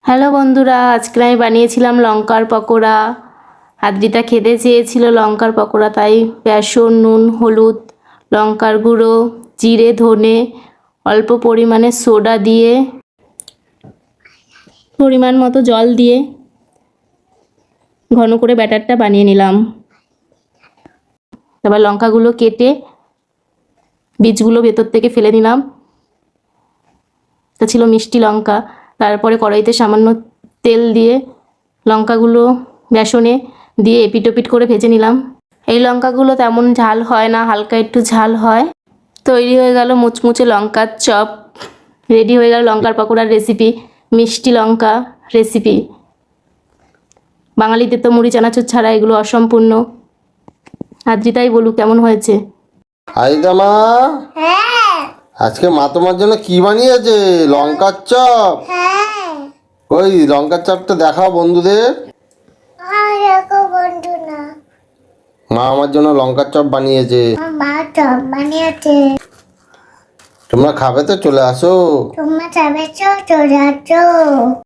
Hello বন্ধুরা, আজকে আমি বানিয়েছিলাম লঙ্কার পকোড়া। আদ্রিতা খেতে চেয়েছিল লঙ্কার পকোড়া, তাই বেসন, নুন, হলুদ, লঙ্কার গুঁড়ো, জিরে, ধনে, অল্প পরিমাণে সোডা দিয়ে পরিমাণ মতো জল দিয়ে ঘন করে ব্যাটারটা বানিয়ে নিলাম। এবার লঙ্কাগুলো কেটে বীজগুলো ভেতর থেকে ফেলে নিলাম। এটা ছিল মিষ্টি লঙ্কা। তারপরে কড়াইতে সামান্য তেল দিয়ে লঙ্কাগুলো বেসনে দিয়ে এপিটোপিট করে ভেজে নিলাম। এই লঙ্কাগুলো তেমন ঝাল হয় না, হালকা একটু ঝাল হয়। তৈরি হয়ে গেল মুচমুচে লঙ্কার চপ। রেডি হয়ে গেল লঙ্কার পকোড়ার রেসিপি, মিষ্টি লঙ্কা রেসিপি। বাঙালিদের তো মুড়ি চানাচুর ছাড়া এগুলো অসম্পূর্ণ। আদ্রিতাই বলুক কেমন হয়েছে। আইদা মা, আজকে মা তোমার জন্য কি বানিয়েছে? লঙ্কার চপ। ওই লঙ্কার চপটা দেখাও বন্ধুদের। মা আমার জন্য লঙ্কার চপ বানিয়েছে। তোমরা খাবে তো চলে আসো। তোমরা যাবে চলে আসো।